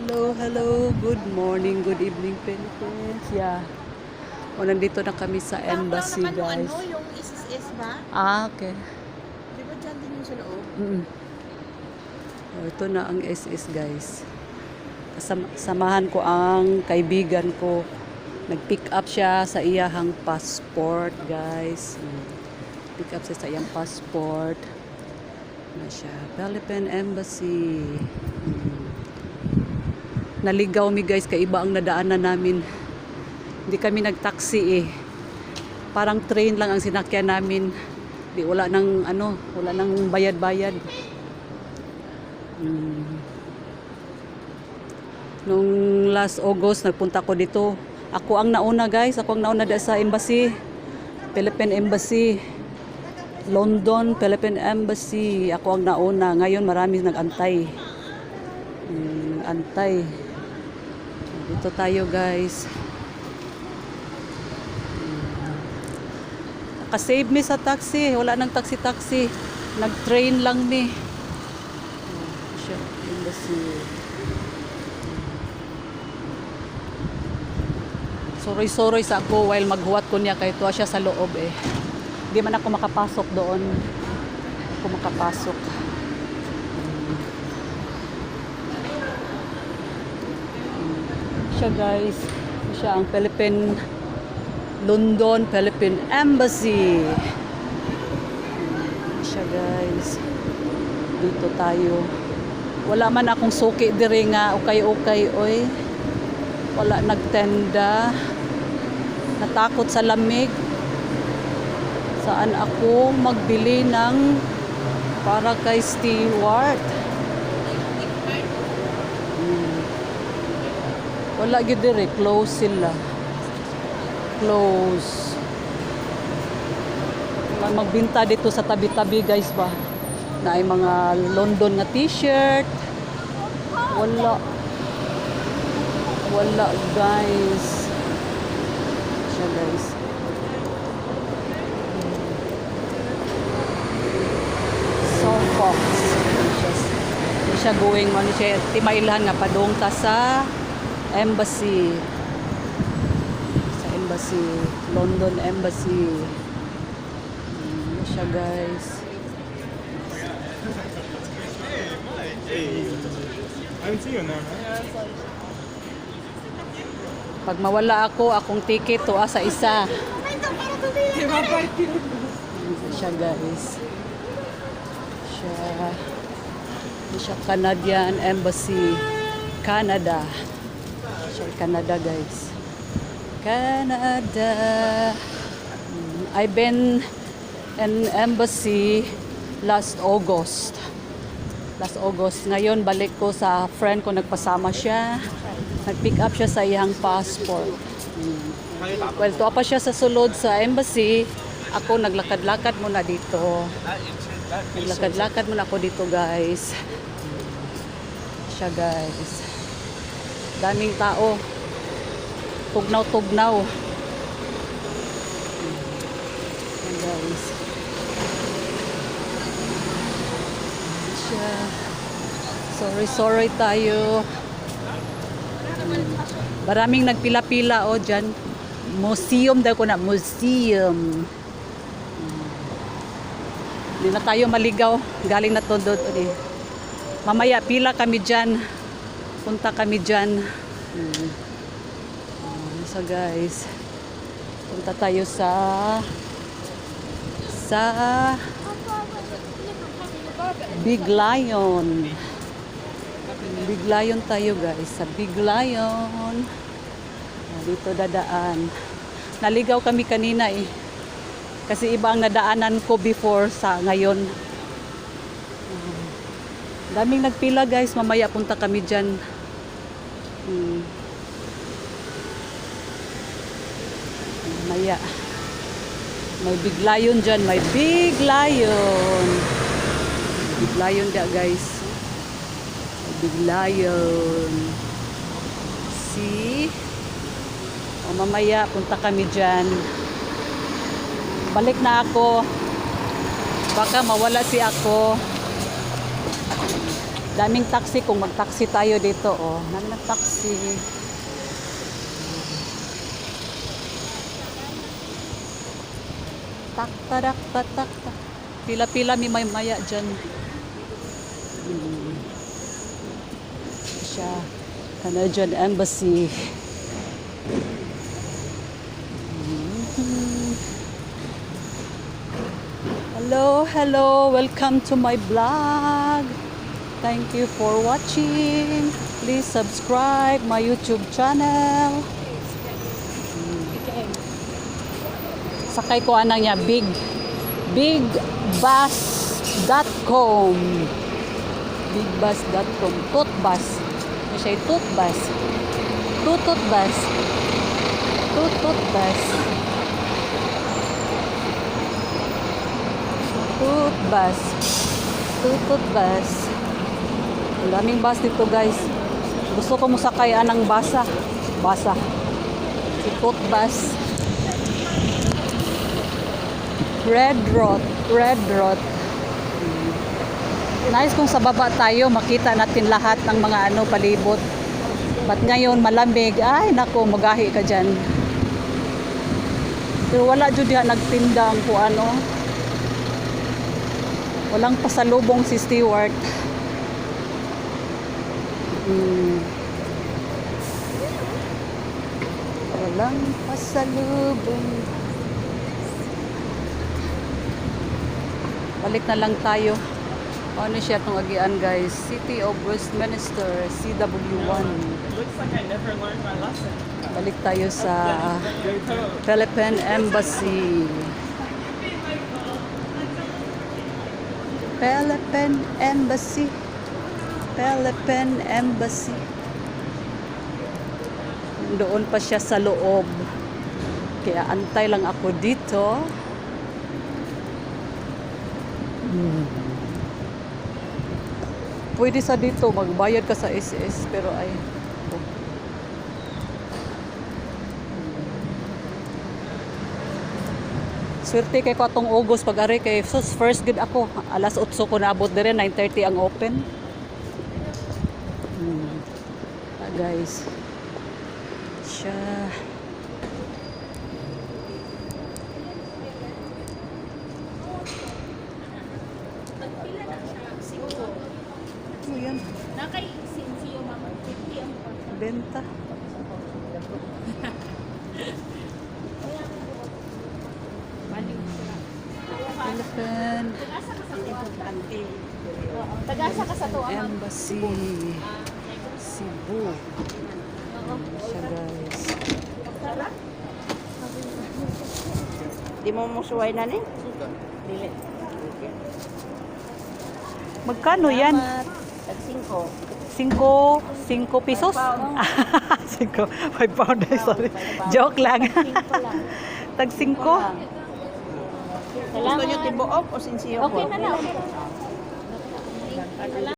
Hello, hello. Good morning, good evening, Philippines. Yeah. O, nandito na kami sa Tama lang embassy, naman yung guys. yung SSS ba? Okay. Di ba dyan din yung sa loob? Mm. O, ito na ang SS, guys. Samahan ko ang kaibigan ko. Nag-pick up siya sa iyahang passport, guys. Pick up siya sa iyang passport. Na siya. Philippine Embassy. Naligaw mi, guys, kaiba ang nadaanan namin. Hindi kami nag-taxi eh. Parang train lang ang sinakyan namin. Di wala nang wala nang bayad-bayad. Nung last August nagpunta ko dito. Ako ang nauna, guys. Ako ang nauna sa embassy. Philippine Embassy. London, Philippine Embassy. Ako ang nauna. Ngayon marami nag-antay. Antay. Dito tayo, guys. Nakasave mi sa taxi. Wala nang taxi-taxi. Nag-train lang mi. Siya, embassy. Sorry sa ako while maghuwat ko niya kay tuwa siya sa loob eh. Hindi man ako makapasok doon. Ako makapasok. Siya, guys. Siya ang London Philippine Embassy. Siya, guys. Dito tayo. Wala man akong suki diri nga ukay-ukay oy. Wala nagtenda. Natakot sa lamig. Saan ako magbili ng para kay Stewart? Wala gid diri, close sila. Close. Magbinta dito sa tabi-tabi, guys ba? Na ay mga London nga t-shirt. Wala, guys. Siya, guys. So, Fox. Siya going man siya timailhan nga padung ta sa embassy. Sa embassy, London Embassy. Siya, guys. I haven't seen you in there, man. Pag mawala ako, akong ticket to sa isa. Siya, guys. Siya Canadian Embassy. Canada. Siya Canada, guys. Canada. I've been in embassy last August. Ngayon, balik ko sa friend ko. Nagpasama siya. Nag-pick up siya sa iyang passport. Well, tuwa pa siya sa sulod sa embassy. Ako, naglakad-lakad muna dito. Naglakad-lakad muna ako dito, guys. Siya, guys. Daming tao. Tugnaw-tugnaw. Siya, guys. Siya. Sorry tayo. Maraming nagpila-pila dyan. Museum daw ko na. Museum. Hindi na tayo maligaw. Galing na to doon. Mamaya pila kami dyan. Punta kami dyan. So, guys. Punta tayo sa Big Lion. Big Lion tayo, guys. Sa Big Lion. Dito dadaan. Naligaw kami kanina eh. Kasi iba ang nadaanan ko before sa ngayon. Daming nagpila, guys. Mamaya punta kami dyan. Mamaya. May Big Lion dyan. May Big Lion. Big Lion da, guys. Big Lion. See? O, mamaya, punta kami dyan. Balik na ako. Baka mawala si ako. Daming taxi kung mag-taxi tayo dito. Oh, daming taxi. Tak tadak tatak tak. Pila-pila may maya dyan. Siya. Canadian Embassy. Hello, hello. Welcome to my vlog. Thank you for watching. Please subscribe my YouTube channel. Sakay ko anang niya bigbus.com. Bigbus.com. Tutbus. May siya tutbus. Tututbus. Tututbus. Tutbus. Tututbus. Ang daming bus dito guys. Gusto ko musakay anang basa. Basa. Si Tutbus. Red Road. Nice kung sa baba tayo, makita natin lahat ng mga palibot. But ngayon malamig, ay nako, magahi ka dyan. Pero wala dyan diha nagtindang kung ano. Walang pasalubong si Stewart. Walang pasalubong. Balik na lang tayo. Ano siya itong agian guys? City of Westminster, CW1. Looks like I never learned my lesson. Balik tayo sa Philippine Embassy. Philippine Embassy. Philippine Embassy. Doon pa siya sa loob. Kaya antay lang ako dito. Pwede sa dito, magbayad ka sa SS, pero ay... Swerte kay ko atong August pag-ari kay sus first good ako. Alas 8 ko naabot dire, 9:30 ang open. Guys. Siya. Ano yan? Nakay-sinsiyo, mama. 50 ang Benta. Philippine Tagasa ka sa to, Embassy. Cebu. Siya guys. Di mo musuway na ni? Dili. Magkano yan? Tag 5. 5 pesos? 5 pound. Sorry. Joke lang. Tag 5. Gusto nyo tibuok o sinsiyo ko? Okay na lang.